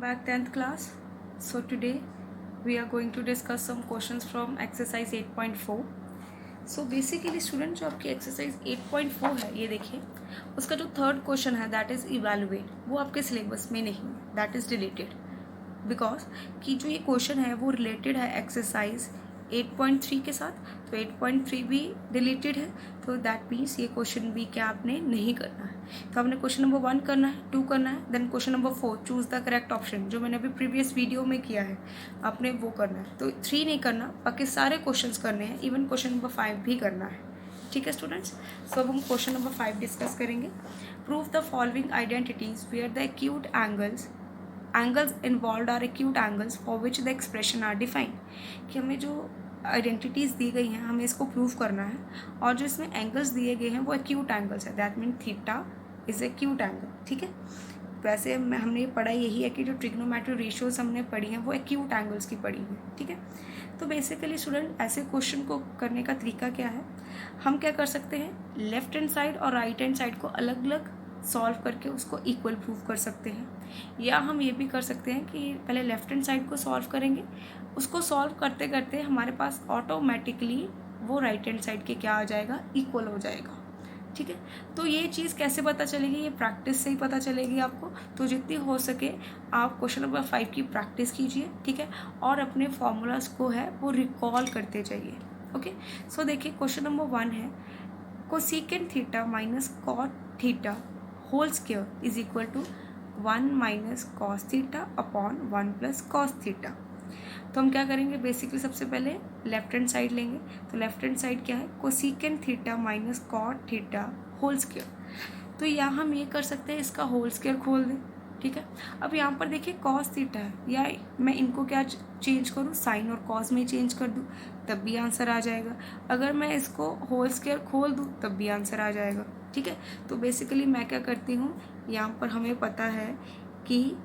back 10th class. So today we are going to discuss some questions from exercise 8.4. So basically student जो आपकी exercise 8.4 है ये देखिए उसका जो थर्ड क्वेश्चन है दैट इज़ इवेलुएट वो आपके सिलेबस में नहीं है, दैट इज़ डिलीटेड बिकॉज कि जो ये क्वेश्चन है वो रिलेटेड है एक्सरसाइज 8.3 के साथ, तो 8.3 भी डिलीटेड है, तो दैट मीन्स ये क्वेश्चन भी क्या आपने नहीं करना है। तो आपने क्वेश्चन नंबर 1 करना है, 2 करना है, then question number 4 choose the correct option जो मैंने अभी प्रीवियस वीडियो में किया है आपने वो करना है। तो 3 नहीं करना, बाकी सारे क्वेश्चन करने हैं, इवन क्वेश्चन नंबर 5 भी करना है। ठीक है स्टूडेंट्स, सो अब हम क्वेश्चन नंबर 5 डिस्कस करेंगे। Prove the following identities where the acute angles involved are acute angles for which the expression are defined. कि हमें जो आइडेंटिटीज़ दी गई हैं हमें इसको प्रूव करना है, और जो इसमें एंगल्स दिए गए हैं वो एक्यूट एंगल्स है, that mean theta is acute angle. ठीक है, वैसे हमने ये पढ़ा यही है कि जो ट्रिग्नोमेट्री रेशियोज हमने पढ़ी हैं वो एक्यूट एंगल्स की पढ़ी हैं। ठीक है, तो बेसिकली स्टूडेंट ऐसे क्वेश्चन को करने का तरीका क्या है, हम क्या कर सकते हैं, लेफ्ट हैंड साइड और राइट हैंड साइड को अलग अलग सॉल्व करके उसको इक्वल प्रूव कर सकते हैं, या हम ये भी कर सकते हैं कि पहले लेफ्ट हैंड साइड को सॉल्व करेंगे, उसको सॉल्व करते करते हमारे पास ऑटोमेटिकली वो राइट हैंड साइड के क्या आ जाएगा, इक्वल हो जाएगा। ठीक है, तो ये चीज़ कैसे पता चलेगी, ये प्रैक्टिस से ही पता चलेगी आपको। तो जितनी हो सके आप क्वेश्चन नंबर 5 की प्रैक्टिस कीजिए, ठीक है, और अपने फॉर्मूलाज को है वो रिकॉल करते जाइए। ओके, सो देखिए क्वेश्चन नंबर 1 है cosecant theta minus cot theta whole square is equal to 1 minus cos theta upon 1 plus cos theta. तो हम क्या करेंगे, बेसिकली सबसे पहले लेफ्ट हैंड साइड लेंगे। तो लेफ्ट हैंड साइड क्या है, cosecant theta minus cot theta whole square. तो यहाँ हम ये कर सकते हैं, इसका होल स्क्वायर खोल दें। ठीक है, अब यहाँ पर देखिए कॉस थीटा है, या मैं इनको क्या चेंज करूँ, साइन और कॉस में चेंज कर दूँ तब भी आंसर आ जाएगा। अगर मैं इसको होल स्क्वायर खोल दूँ तब भी आंसर आ जाएगा। ठीक है, तो बेसिकली मैं क्या करती हूँ, यहाँ पर हमें पता है कि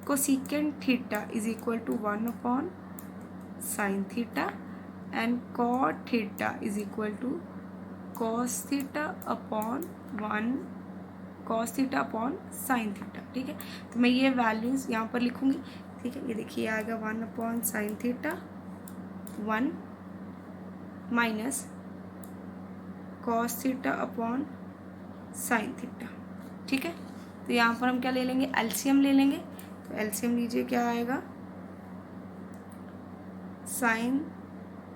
cosecant theta is equal to 1 upon sine theta and cot theta is equal to cos theta upon 1 cos theta upon sine theta. ठीक है, तो मैं ये वैल्यूज़ यहाँ पर लिखूँगी। ठीक है, ये देखिए आएगा 1 upon sine theta 1 minus cos theta upon sine theta. ठीक है, तो यहाँ पर हम क्या ले लेंगे, एलसीएम ले लेंगे। तो एलसीएम लीजिए, क्या आएगा, साइन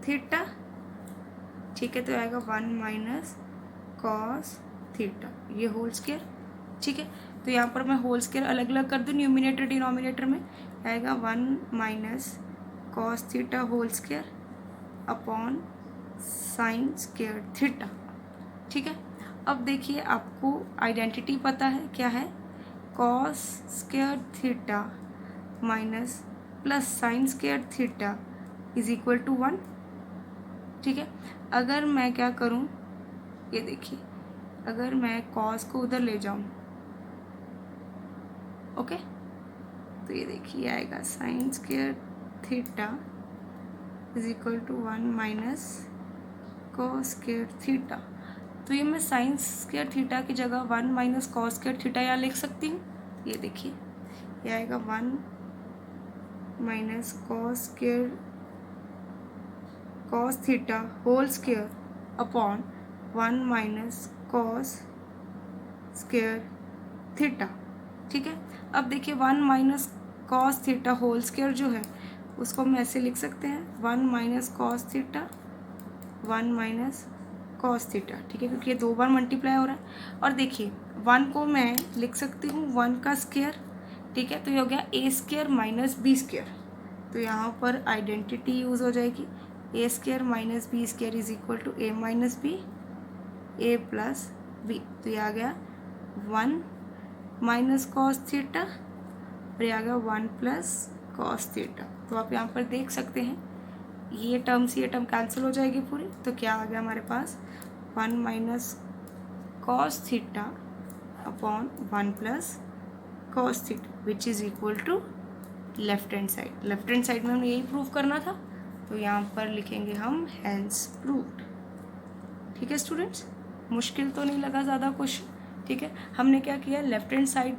थीटा, ठीक है, तो आएगा 1 माइनस कॉस थीटा, ये होल स्क्वायर। ठीक है, तो यहाँ पर मैं होल स्क्वायर अलग अलग कर दूँ, न्यूमिनेटर डिनोमिनेटर में आएगा 1 minus cos theta whole square upon sine square theta. ठीक है, अब देखिए आपको आइडेंटिटी पता है क्या है, cos square theta minus plus sine square theta is equal to 1। ठीक है, अगर मैं क्या करूं, ये देखिए अगर मैं कॉस को उधर ले जाऊं, ओके, तो ये देखिए आएगा sine square theta is equal to 1 minus cos square theta. तो ये मैं साइन स्क्वायर थीटा की जगह 1 माइनस कॉस स्क्वायर थीटा यहाँ लिख सकती हूँ। ये देखिए ये आएगा 1 minus cos theta whole square upon 1 minus cos square theta. ठीक है, अब देखिए 1 minus cos theta whole square जो है उसको हम ऐसे लिख सकते हैं, 1 minus cos theta 1 minus cos theta. ठीक है, क्योंकि ये 2 बार मल्टीप्लाई हो रहा है। और देखिए 1 को मैं लिख सकती हूँ 1 का स्क्वायर। ठीक है, तो ये हो गया A square minus B square. तो यहाँ पर आइडेंटिटी यूज़ हो जाएगी, A square minus B square is equal to A minus B, A plus B. तो ये आ गया 1 माइनस कॉस थीटा और ये आ गया 1 प्लस कॉस थीटा। तो आप यहाँ पर देख सकते हैं ये टर्म कैंसिल हो जाएगी पूरी। तो क्या आ गया हमारे पास, 1 minus cos theta upon 1 plus cos theta which is equal to left hand side. Left hand side में हमें यही प्रूव करना था, तो यहाँ पर लिखेंगे हम हैंस प्रूव्ड। ठीक है स्टूडेंट्स, मुश्किल तो नहीं लगा ज़्यादा क्वेश्चन। ठीक है, हमने क्या किया, लेफ्ट हैंड साइड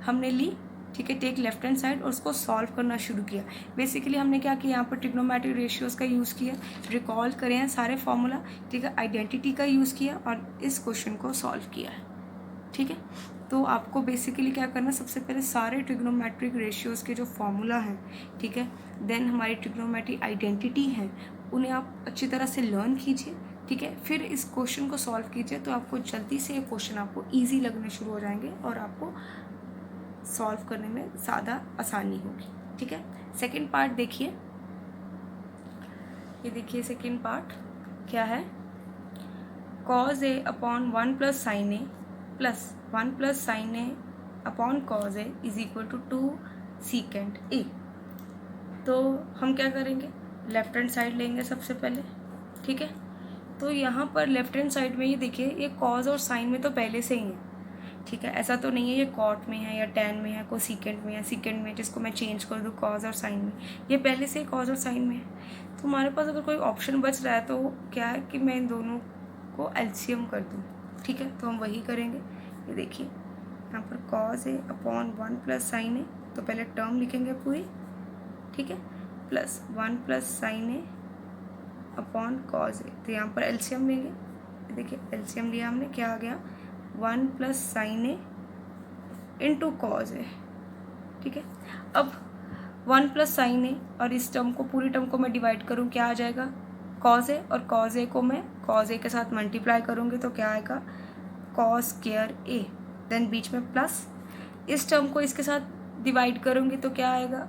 हमने ली, ठीक है, टेक लेफ्ट हैंड साइड और उसको सॉल्व करना शुरू किया। बेसिकली हमने क्या किया, यहाँ पर ट्रिग्नोमेट्रिक रेशियोज़ का यूज़ किया, रिकॉल करें हैं सारे फॉर्मूला, ठीक है, आइडेंटिटी का यूज़ किया और इस क्वेश्चन को सॉल्व किया है, ठीक है। तो आपको बेसिकली क्या करना, सबसे पहले सारे ट्रिग्नोमेट्रिक रेशियोज़ के जो फॉर्मूला हैं, ठीक है, देन हमारी ट्रिग्नोमेट्रिक आइडेंटिटी है, उन्हें आप अच्छी तरह से लर्न कीजिए, ठीक है, फिर इस क्वेश्चन को सॉल्व कीजिए, तो आपको जल्दी से ये क्वेश्चन आपको ईजी लगने शुरू हो जाएंगे और आपको सॉल्व करने में ज़्यादा आसानी होगी, ठीक है। सेकेंड पार्ट देखिए, ये देखिए सेकेंड पार्ट क्या है, cos a upon 1 plus sine A plus 1 plus sine A upon cos A is equal to 2 secant A. तो हम क्या करेंगे, लेफ्ट हैंड साइड लेंगे सबसे पहले, ठीक है। तो यहाँ पर लेफ्ट हैंड साइड में ये देखिए, ये कॉज और साइन में तो पहले से ही है, ठीक है, ऐसा तो नहीं है ये कॉट में है या टैन में है, कोई सीकेंट में है, सीकेंट में जिसको मैं चेंज कर दूँ कॉज और साइन में, ये पहले से ही कॉज और साइन में है। तो हमारे पास अगर कोई ऑप्शन बच रहा है तो क्या है कि मैं इन दोनों को एलसीएम कर दूँ, ठीक है, तो हम वही करेंगे। ये देखिए यहाँ पर कॉज ए अपॉन 1 प्लस साइन ए, तो पहले टर्म लिखेंगे पूरी, ठीक है, plus 1 plus sine A upon cos A, तो यहाँ पर एलसीएम लेंगे, देखिए एलसीएम लिया हमने, क्या आ गया 1 plus sine A into cos ए, ठीक है। अब 1 प्लस साइन ए और इस टर्म को, पूरी टर्म को मैं डिवाइड करूँ, क्या आ जाएगा कॉज ए, और कॉज ए को मैं कॉज ए के साथ मल्टीप्लाई करूँगी तो क्या आएगा कॉस स्क्वायर ए, देन बीच में प्लस, इस टर्म को इसके साथ डिवाइड करूँगी तो क्या आएगा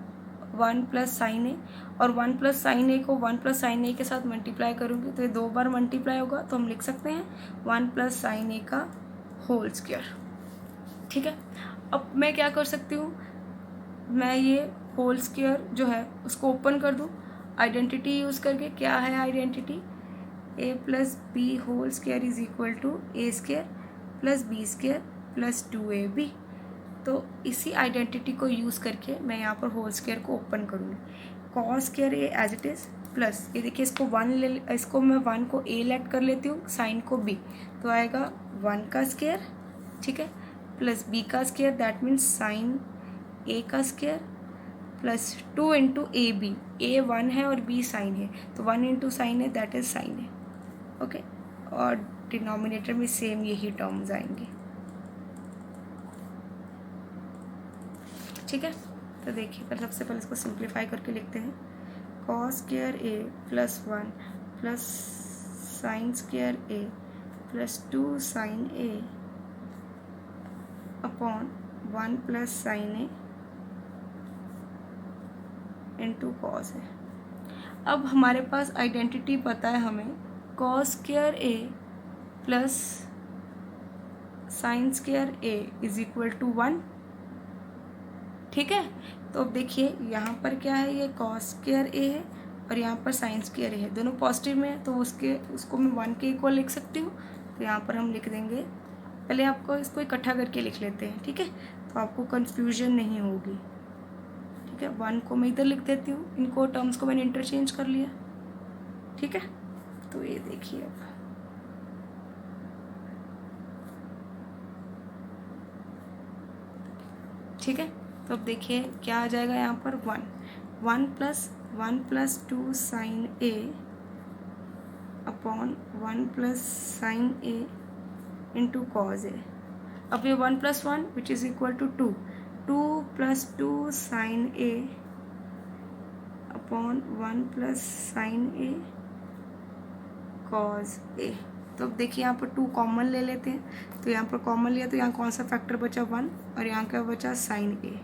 1 प्लस साइन ए, और 1 प्लस साइन ए को 1 प्लस साइन ए के साथ मल्टीप्लाई करूँगी तो ये 2 बार मल्टीप्लाई होगा, तो हम लिख सकते हैं 1 प्लस साइन ए का होल स्क्वायर, ठीक है। अब मैं क्या कर सकती हूँ, मैं ये होल स्क्वायर जो है उसको ओपन कर दूँ आइडेंटिटी यूज़ करके। क्या है identity, A plus B whole square is equal to A square plus B square plus 2ab। तो इसी आइडेंटिटी को यूज़ करके मैं यहाँ पर होल स्क्वायर को ओपन करूँगी, cos square A as it is plus, ये देखिए इसको 1 इसको मैं 1 को ए लेट कर लेती हूँ, साइन को बी, तो आएगा 1 का स्क्वायर, ठीक है, प्लस बी का square, that means sine A का square plus 2 into A B, A 1 है और बी साइन है, तो 1 इंटू साइन है दैट इज साइन है, ओके, और डिनोमिनेटर में सेम यही टर्म्स आएंगे, ठीक है। तो देखिए पर सबसे पहले इसको सिंप्लीफाई करके लिखते हैं, cos square A plus 1 plus sine square A plus 2 sine A upon 1 plus sine A into cos है। अब हमारे पास आइडेंटिटी पता है हमें, cos square A plus sine square A is equal to 1, ठीक है। तो अब देखिए यहाँ पर क्या है, ये कॉस स्क्वायर ए है और यहाँ पर साइन स्क्वायर ए है, दोनों पॉजिटिव में है, तो उसको मैं 1 के इक्वल लिख सकती हूँ। तो यहाँ पर हम लिख देंगे, पहले आपको इसको इकट्ठा करके लिख लेते हैं, ठीक है, तो आपको कन्फ्यूजन नहीं होगी, ठीक है। 1 को मैं इधर लिख देती हूँ, इनको टर्म्स को मैंने इंटरचेंज कर लिया, ठीक है। तो ये देखिए अब ठीक है, तो अब देखिए क्या आ जाएगा यहाँ पर 1 plus 2 sine A upon 1 plus sine A into cos A. अब ये 1 plus 1 which is equal to 2 plus 2 sine A upon 1 plus sine A cos A. तो अब देखिए यहाँ पर 2 कॉमन ले लेते हैं, तो यहाँ पर कॉमन लिया तो यहाँ कौन सा फैक्टर बचा 1 और यहाँ का बचा साइन ए,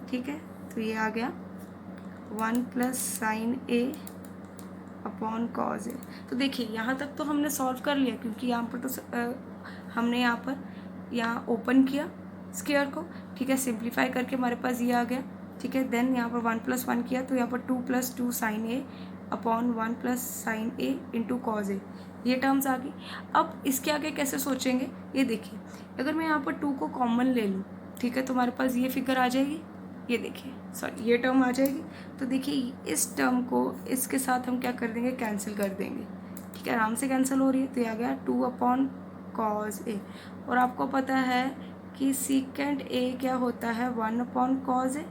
ठीक है। तो ये आ गया 1 plus sine A upon cos A. तो देखिए यहाँ तक तो हमने सॉल्व कर लिया, क्योंकि यहाँ पर तो हमने यहाँ ओपन किया स्क्वायर को, ठीक है, सिंप्लीफाई करके हमारे पास ये आ गया, ठीक है। देन यहाँ पर 1 प्लस 1 किया तो यहाँ पर 2 plus 2 sine A upon 1 plus sine A into cos ए, ये टर्म्स आ गई। अब इसके आगे कैसे सोचेंगे, ये देखिए अगर मैं यहाँ पर 2 को कॉमन ले लूँ, ठीक है, तो हमारे पास ये फिगर आ जाएगी, ये देखिए सॉरी ये टर्म आ जाएगी। तो देखिए इस टर्म को इसके साथ हम क्या कर देंगे, कैंसिल कर देंगे, ठीक है, आराम से कैंसिल हो रही है। तो ये आ गया 2 अपॉन कॉज ए, और आपको पता है कि सीकेंट ए क्या होता है 1/cos ए,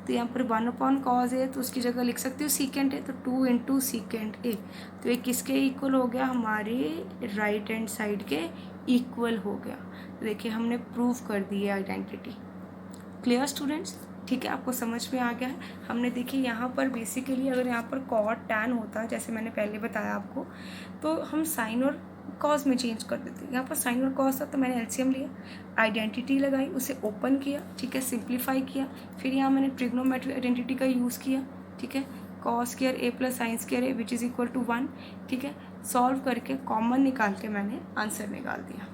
तो यहाँ पर 1/cos ए तो उसकी जगह लिख सकती हूँ सीकेंट ए, तो 2 इंटू सीकेंट ए, तो ये किसके इक्वल हो गया, हमारे राइट हैंड साइड के इक्वल हो गया। तो देखिए हमने प्रूव कर दी है आइडेंटिटी। क्लियर स्टूडेंट्स, ठीक है, आपको समझ में आ गया है। हमने देखिए यहाँ पर बेसिकली अगर यहाँ पर कॉट टैन होता जैसे मैंने पहले बताया आपको, तो हम साइन और कॉस में चेंज कर देते। यहाँ पर साइन और कॉस था तो मैंने एलसीएम लिया, आइडेंटिटी लगाई, उसे ओपन किया, ठीक है, सिंप्लीफाई किया, फिर यहाँ मैंने ट्रिग्नोमेट्रिक आइडेंटिटी का यूज़ किया, ठीक है, cos square A plus sine square A which is equal to 1, ठीक है, सॉल्व करके कॉमन निकाल के मैंने आंसर निकाल दिया।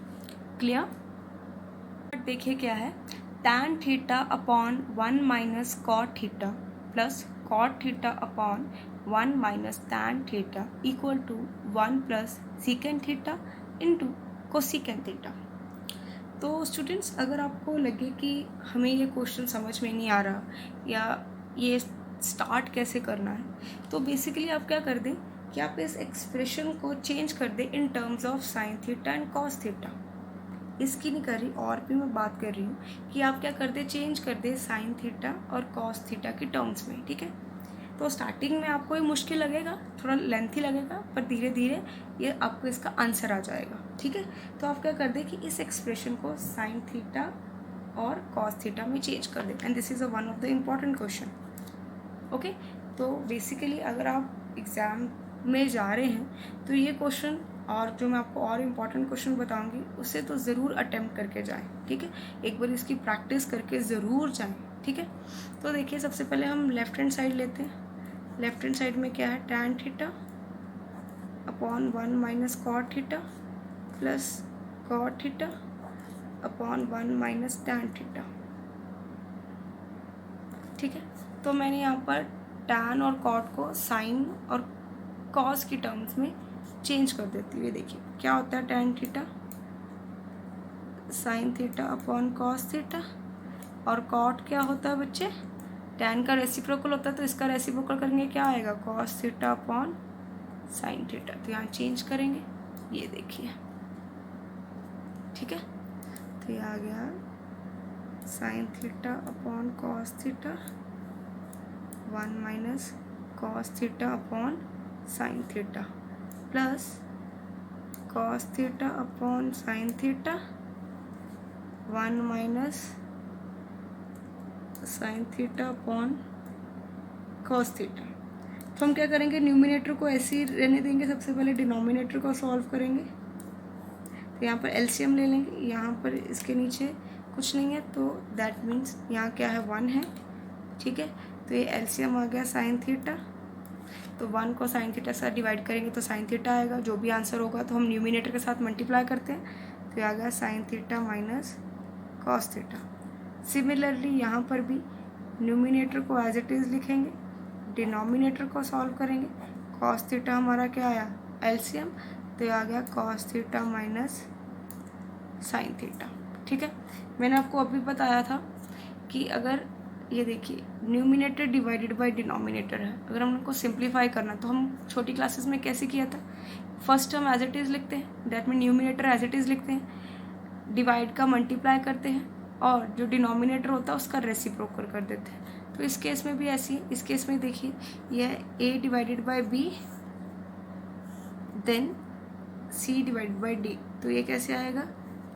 क्लियर। देखिए क्या है, tan theta upon 1 minus cot theta plus cot theta upon 1 minus tan theta equal to 1 plus secant theta into cosecant theta. तो स्टूडेंट्स अगर आपको लगे कि हमें ये क्वेश्चन समझ में नहीं आ रहा या ये स्टार्ट कैसे करना है, तो बेसिकली आप क्या कर दें कि आप इस एक्सप्रेशन को चेंज कर दें इन terms of sign theta and cos theta. इसकी नहीं कर रही, और भी मैं बात कर रही हूँ कि आप क्या कर दे, चेंज कर दे साइन थीटा और कॉस थीटा की टर्म्स में, ठीक है। तो स्टार्टिंग में आपको ये मुश्किल लगेगा, थोड़ा लेंथी लगेगा, पर धीरे धीरे ये आपको इसका आंसर आ जाएगा, ठीक है। तो आप क्या कर दे कि इस एक्सप्रेशन को साइन थीटा और कॉस थीटा में चेंज कर दे, and this is one of the important question. Okay, तो बेसिकली अगर आप एग्ज़ाम में जा रहे हैं तो ये क्वेश्चन और जो मैं आपको और इम्पॉर्टेंट क्वेश्चन बताऊंगी उससे तो ज़रूर अटेम्प्ट करके जाएं, ठीक है, एक बार इसकी प्रैक्टिस करके ज़रूर जाएं, ठीक है। तो देखिए सबसे पहले हम लेफ्ट हैंड साइड लेते हैं। लेफ्ट हैंड साइड में क्या है, tan theta upon 1 minus cot theta plus cot theta upon 1 minus tan theta, ठीक है। तो मैंने यहाँ पर टैन और कॉट को साइन और कॉस की टर्म्स में चेंज कर देती हूँ। देखिए क्या होता है, tan theta sine theta upon cos theta, और कॉट क्या होता है बच्चे, टैन का रेसिप्रोकल होता है, तो इसका रेसिप्रोकल करेंगे क्या आएगा, cos theta upon sine theta. तो यहाँ चेंज करेंगे, ये देखिए, ठीक है। तो ये आ गया sine theta upon cos theta 1 minus cos theta upon sine theta plus cos theta upon sine theta 1 minus sine theta upon cos theta. तो हम क्या करेंगे, न्यूमिनेटर को ऐसे ही रहने देंगे, सबसे पहले डिनोमिनेटर को सॉल्व करेंगे। तो यहाँ पर एलसीएम ले लेंगे, यहाँ पर इसके नीचे कुछ नहीं है तो दैट मीन्स यहाँ क्या है, 1 है, ठीक है। तो ये एलसीएम आ गया साइन थीटा, तो 1 को साइन थीटा के साथ डिवाइड करेंगे तो साइन थीटा आएगा, जो भी आंसर होगा तो हम न्यूमिनेटर के साथ मल्टीप्लाई करते हैं, तो आ गया sign theta minus cos theta. Similarly यहाँ पर भी न्यूमिनेटर को एज इट इज़ लिखेंगे, डिनोमिनेटर को सॉल्व करेंगे, कॉस थीटा हमारा क्या आया, एलसीएम, तो आ गया cos theta minus sign theta, ठीक है। मैंने आपको अभी बताया था कि अगर ये देखिए न्यूमिनेटर डिवाइडेड बाय डिनोमिनेटर है, अगर हम उनको सिंप्लीफाई करना तो हम छोटी क्लासेस में कैसे किया था, फर्स्ट हम एज इट इज़ लिखते हैं, that mean numerator as it is लिखते हैं, डिवाइड का मल्टीप्लाई करते हैं और जो डिनोमिनेटर होता है उसका रेसिप्रोकल कर देते हैं। तो इस केस में भी ऐसी है, इस केस में देखिए यह a divided by b then c divided by d, तो ये कैसे आएगा,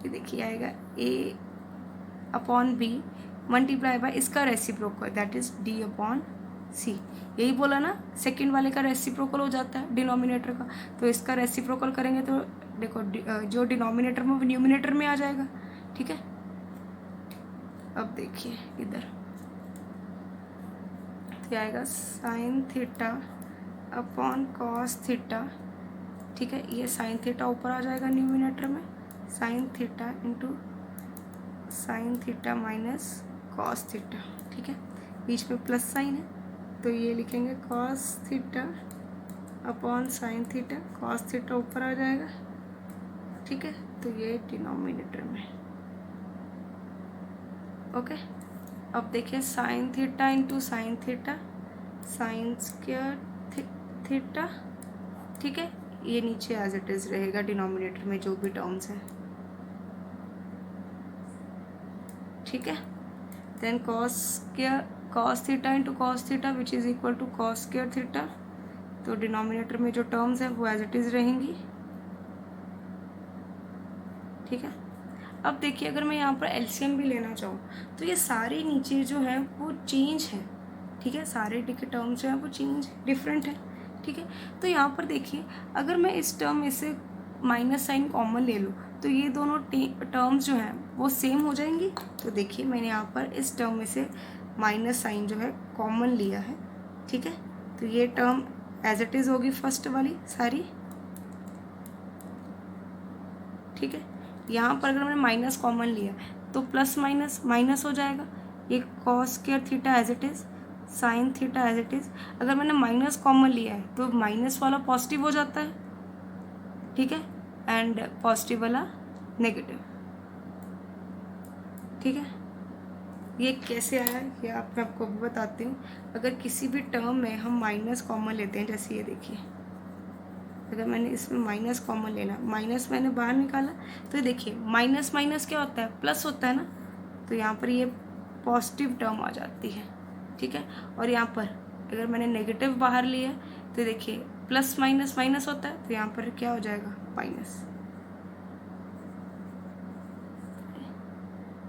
ये देखिए आएगा a upon b multiply by इसका reciprocal that is d upon c। यही बोला ना, सेकंड वाले का रेसिप्रोकल हो जाता है डिनोमिनेटर का, तो इसका रेसिप्रोकल करेंगे तो देखो जो डिनोमिनेटर में वो न्यूमिनेटर में आ जाएगा, ठीक है। अब देखिए इधर तो आएगा sine theta upon cos theta, ठीक है, ये साइन थीटा ऊपर आ जाएगा न्यूमिनेटर में, sign theta into sine theta minus cos theta, ठीक है, बीच में प्लस साइन है तो ये लिखेंगे cos theta upon sine theta, cos theta ऊपर आ जाएगा, ठीक है, तो ये डिनोमिनेटर में, ओके। अब देखिए sine theta into sine theta sine square theta, ठीक है, ये नीचे एज इट इज़ रहेगा डिनोमिनेटर में जो भी टर्म्स हैं, ठीक है। Then cos theta into cos theta which is equal to cos square theta. तो डिनोमिनेटर में जो टर्म्स हैं वो एज इट इज़ रहेंगी, ठीक है। अब देखिए अगर मैं यहाँ पर एलसीएम भी लेना चाहूँ तो ये सारे नीचे जो है वो चेंज है, ठीक है। सारे टर्म्स जो है वो चेंज डिफरेंट है, ठीक है। तो यहाँ पर देखिए अगर मैं इस टर्म में से माइनस साइन कॉमन ले लूँ तो ये दोनों टर्म्स जो हैं वो सेम हो जाएंगी। तो देखिए मैंने यहाँ पर इस टर्म में से माइनस साइन जो है कॉमन लिया है, ठीक है। तो ये टर्म एज इट इज़ होगी फर्स्ट वाली सारी, ठीक है। यहाँ पर अगर मैंने माइनस कॉमन लिया तो प्लस माइनस माइनस हो जाएगा, ये cos square theta as it is, sine theta as it is. अगर मैंने माइनस कॉमन लिया है तो माइनस वाला पॉजिटिव हो जाता है, ठीक है, एंड पॉजिटिव वाला नेगेटिव, ठीक है। ये कैसे आया ये आपको भी बताती हूँ। अगर किसी भी टर्म में हम माइनस कॉमन लेते हैं, जैसे ये देखिए अगर मैंने इसमें माइनस कॉमन लेना, माइनस मैंने बाहर निकाला तो ये देखिए माइनस माइनस क्या होता है, प्लस होता है ना। तो यहाँ पर ये पॉजिटिव टर्म आ जाती है, ठीक है। और यहाँ पर अगर मैंने नेगेटिव बाहर लिया तो देखिए प्लस माइनस माइनस होता है, तो यहाँ पर क्या हो जाएगा, माइनस,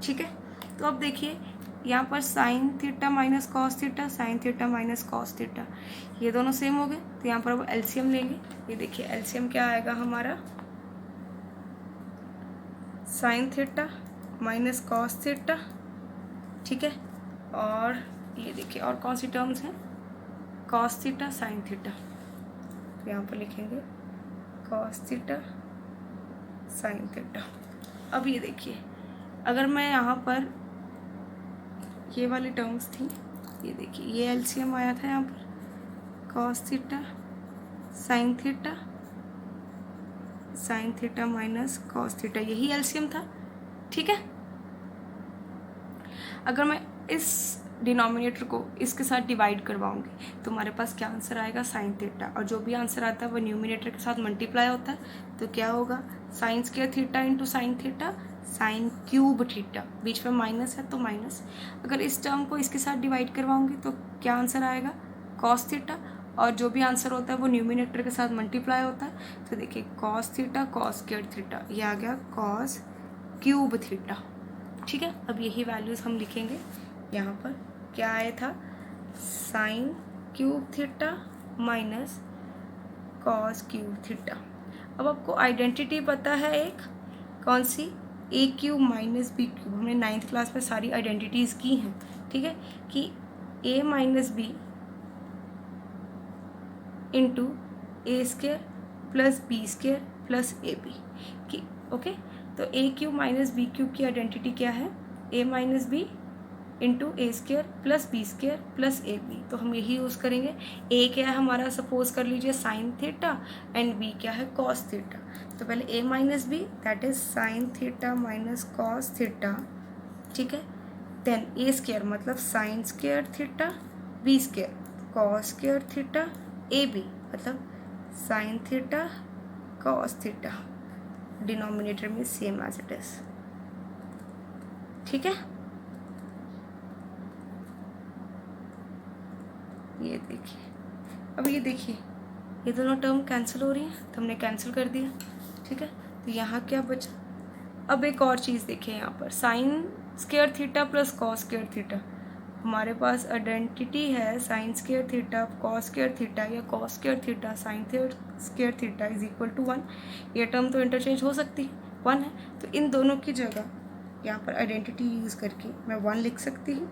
ठीक है। तो अब देखिए यहाँ पर sign theta minus cos theta, sine theta minus cos theta, ये दोनों सेम हो गए। तो यहाँ पर अब एलसीएम लेंगे। ये देखिए एलसीएम क्या आएगा हमारा, sign theta minus cos theta, ठीक है। और ये देखिए और कौन सी टर्म्स हैं, कॉस थीटा साइन थीटा। तो यहाँ पर लिखेंगे कॉस थीटा साइन थीटा। अब ये देखिए अगर मैं यहाँ पर ये वाली टर्म्स थी, ये देखिए ये एलसीएम आया था यहाँ पर, cos theta sine theta, sine theta minus cos theta, यही एलसीएम था, ठीक है। अगर मैं इस डिनोमिनेटर को इसके साथ डिवाइड करवाऊंगी तो हमारे पास क्या आंसर आएगा, साइन थीटा। और जो भी आंसर आता है वो न्यूमिनेटर के साथ मल्टीप्लाई होता है, तो क्या होगा, sine square theta into sine theta sine cube theta, बीच में माइनस है तो माइनस। अगर इस टर्म को इसके साथ डिवाइड करवाऊंगी तो क्या आंसर आएगा, कॉस थीटा। और जो भी आंसर होता है वो न्यूमिनेटर के साथ मल्टीप्लाई होता है। तो देखिए cos theta cos square theta, ये आ गया कॉस क्यूब थीटा, ठीक है। अब यही वैल्यूज़ हम लिखेंगे यहाँ पर, क्या आया था, sign cube theta minus cos cube theta. अब आपको आइडेंटिटी पता है एक, कौन सी, ए क्यूब माइनस बी क्यूब। हमने 9th क्लास में सारी आइडेंटिटीज़ की हैं, ठीक है, कि A minus B into A square plus B square plus A B की, ओके। तो A cube minus B cube की आइडेंटिटी क्या है, A minus B into A square plus B square plus A B. तो हम यही use करेंगे। ए क्या है हमारा, सपोज कर लीजिए साइन थीटा, एंड बी क्या है, कॉस थीटा। तो पहले A minus B that is sine theta minus cos theta, ठीक है। देन ए स्क्वायर मतलब sine square theta, B square cos square theta, A B मतलब sine theta cos theta, denominator में same as it is, ठीक है। ये देखिए अब ये देखिए ये दोनों टर्म कैंसिल हो रही हैं, तो हमने कैंसिल कर दिया, ठीक है। तो यहाँ क्या बचा, अब एक और चीज़ देखिए यहाँ पर, sine square theta plus cos square theta. हमारे पास आइडेंटिटी है sine square theta cos square theta या cos square theta sine square theta is equal to 1। ये टर्म तो इंटरचेंज हो सकती है, 1 है। तो इन दोनों की जगह यहाँ पर आइडेंटिटी यूज़ करके मैं 1 लिख सकती हूँ।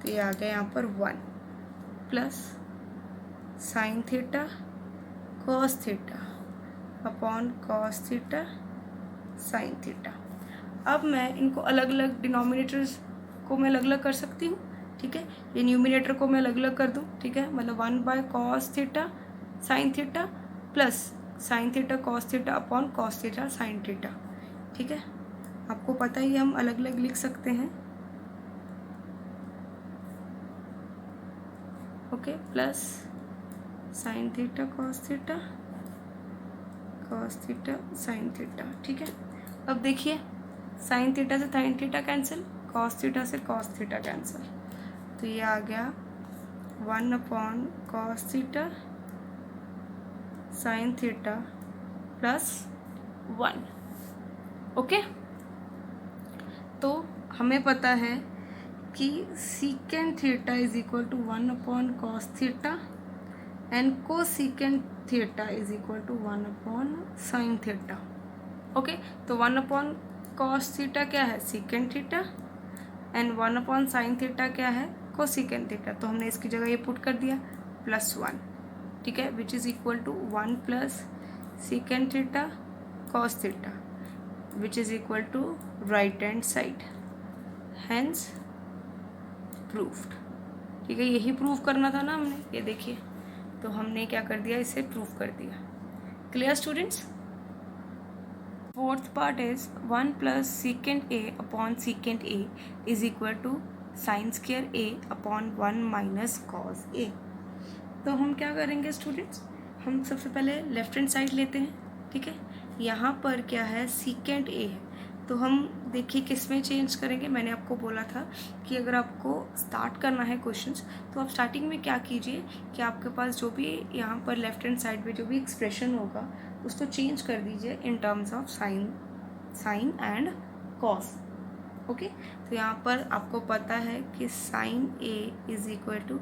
तो ये आ गया यहाँ पर 1 plus sine theta cos theta upon cos theta sine theta. अब मैं इनको अलग अलग डिनोमिनेटर्स को मैं अलग अलग कर सकती हूँ, ठीक है। ये न्यूमिनेटर को मैं अलग अलग कर दूँ, ठीक है, मतलब 1 by cos theta sine theta plus sine theta cos theta upon cos theta sine theta, ठीक है। आपको पता ही हम अलग अलग लिख सकते हैं, okay, plus sine theta cos theta sine theta, ठीक है। अब देखिए साइन थीटा से sine theta cancel, cos theta से कॉस थीटा कैंसिल, तो ये आ गया 1/cos theta sin theta plus 1। Okay, तो हमें पता है कि secant theta is equal to 1/cos theta and cosecant theta is equal to 1/sin theta. Okay, तो 1/cos थीटा क्या है, secant theta, and 1/sin theta क्या है, कोसीकेंट थीटा। तो हमने इसकी जगह ये पुट कर दिया +1, ठीक है, which is equal to 1 plus secant theta cos theta which is equal to right hand side, hence proofed. ठीक है, यही प्रूव करना था ना हमने, ये देखिए, तो हमने क्या कर दिया, इसे प्रूव कर दिया। Clear students? Fourth part is 1 plus secant A upon secant A is equal to sine square A upon 1 minus cos A. तो हम क्या करेंगे स्टूडेंट्स, हम सबसे पहले लेफ्ट हैंड साइड लेते हैं, ठीक है। यहाँ पर क्या है, सीकेंट ए है, तो हम देखिए किस में चेंज करेंगे। मैंने आपको बोला था कि अगर आपको स्टार्ट करना है क्वेश्चंस, तो आप स्टार्टिंग में क्या कीजिए कि आपके पास जो भी यहाँ पर लेफ्ट हैंड साइड पे जो भी एक्सप्रेशन होगा उसको चेंज कर दीजिए in terms of sine and cos. Okay, तो यहाँ पर आपको पता है कि sine A is equal to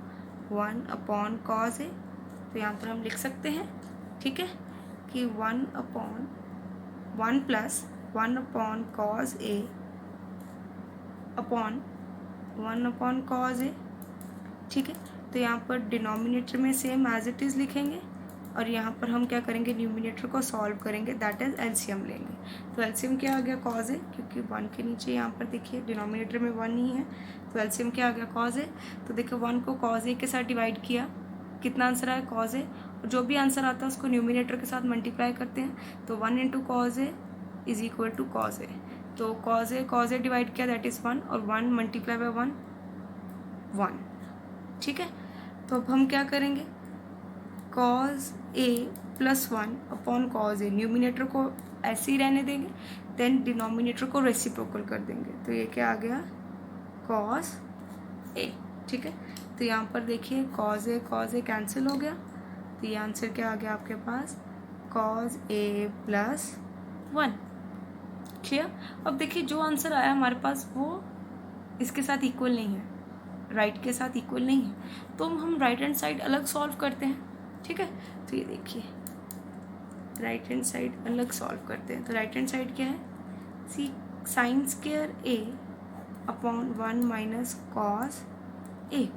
1/cos A, तो यहाँ पर हम लिख सकते हैं, ठीक है, कि 1 प्लस 1/cos ए अपॉन 1/cos ए, ठीक है। तो यहाँ पर डिनोमिनेटर में सेम एज इट इज़ लिखेंगे और यहाँ पर हम क्या करेंगे, न्यूमिनेटर को सॉल्व करेंगे, दैट इज एलसीएम लेंगे। तो एलसीएम क्या आ गया, कॉज ए, क्योंकि 1 के नीचे यहाँ पर देखिए डिनोमिनेटर में 1 ही है, तो एलसीएम क्या आ गया, कॉज ए। तो देखिए 1 को कॉज ए के साथ डिवाइड किया, कितना आंसर आया, कॉज ए, और जो भी आंसर आता है उसको न्यूमिनेटर के साथ मल्टीप्लाई करते हैं, तो 1 × cos A is equal to cos A. तो कॉज ए डिवाइड किया, दैट इज़ 1, और 1 मल्टीप्लाई बाय 1, ठीक है। तो अब हम क्या करेंगे, cos a plus 1/cos A, numerator को ऐसे ही रहने देंगे, देन डिनोमिनेटर को रेसिप्रोकल कर देंगे, तो ये क्या आ गया, cos a, ठीक है। तो यहाँ पर देखिए cos a कैंसिल हो गया, तो ये आंसर क्या आ गया आपके पास, cos a प्लस 1। क्लियर? अब देखिए जो आंसर आया हमारे पास वो इसके साथ इक्वल नहीं है, राइट के साथ इक्वल नहीं है, तो हम राइट हैंड साइड अलग सॉल्व करते हैं, ठीक है। तो ये देखिए राइट हैंड साइड अलग सॉल्व करते हैं, तो राइट हैंड साइड क्या है, sine square A upon 1 minus cos A,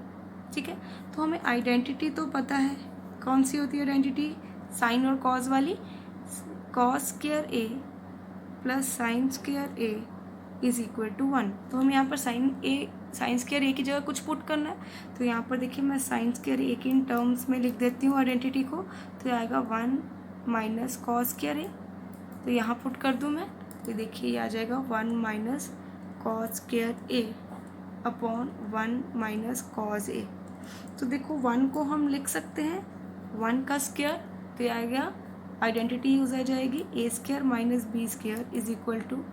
ठीक है। तो हमें आइडेंटिटी तो पता है, कौन सी होती है आइडेंटिटी, साइन और कॉस वाली, cos square A plus sine square A is equal to 1। तो हम यहाँ पर साइन स्क्वायर ए की जगह कुछ पुट करना है, तो यहाँ पर देखिए मैं साइन स्क्वायर ए की इन टर्म्स में लिख देती हूँ आइडेंटिटी को, तो आएगा 1 माइनस कॉस स्क्वायर ए, तो यहाँ पुट कर दूँ मैं, तो देखिए ये आ जाएगा 1 minus cos square A upon 1 minus cos A. तो देखो 1 को हम लिख सकते हैं 1 का स्क्वायर, तो ये आ गया, आइडेंटिटी यूज आ जाएगी, A square minus B square is equal to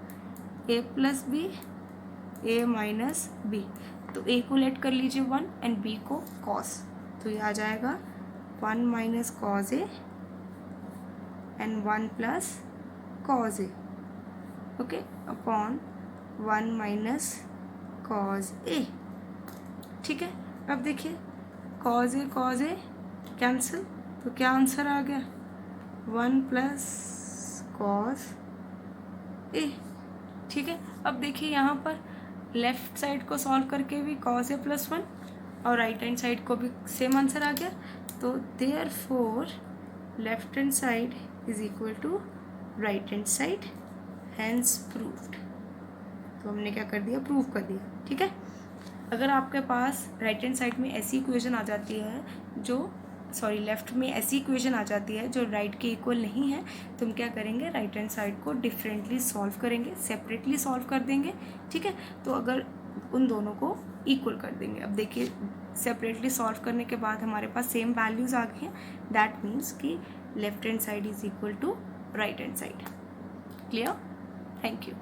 A plus B, A minus B. तो ए को लेट कर लीजिए 1 एंड बी को कॉस, तो ये आ जाएगा 1 minus cos A and 1 plus cos A, okay, upon 1 minus cos A, ठीक है। अब देखिए कॉस ए कैंसिल, तो क्या आंसर आ गया, 1 प्लस कॉस ए, ठीक है। अब देखिए यहाँ पर लेफ्ट साइड को सॉल्व करके भी cos a प्लस 1 और राइट हैंड साइड को भी सेम आंसर आ गया, तो therefore left hand side is equal to right hand side, hence proved. तो हमने क्या कर दिया, प्रूव कर दिया, ठीक है। अगर आपके पास राइट हैंड साइड में ऐसी इक्वेशन आ जाती है लेफ्ट में ऐसी इक्वेशन आ जाती है जो राइट के इक्वल नहीं है, तो हम क्या करेंगे, राइट हैंड साइड को डिफरेंटली सॉल्व करेंगे, सेपरेटली सॉल्व कर देंगे, ठीक है। तो अगर उन दोनों को इक्वल कर देंगे, अब देखिए सेपरेटली सॉल्व करने के बाद हमारे पास सेम वैल्यूज़ आ गई हैं, दैट मीन्स कि left hand side is equal to right hand side. Clear? Thank you.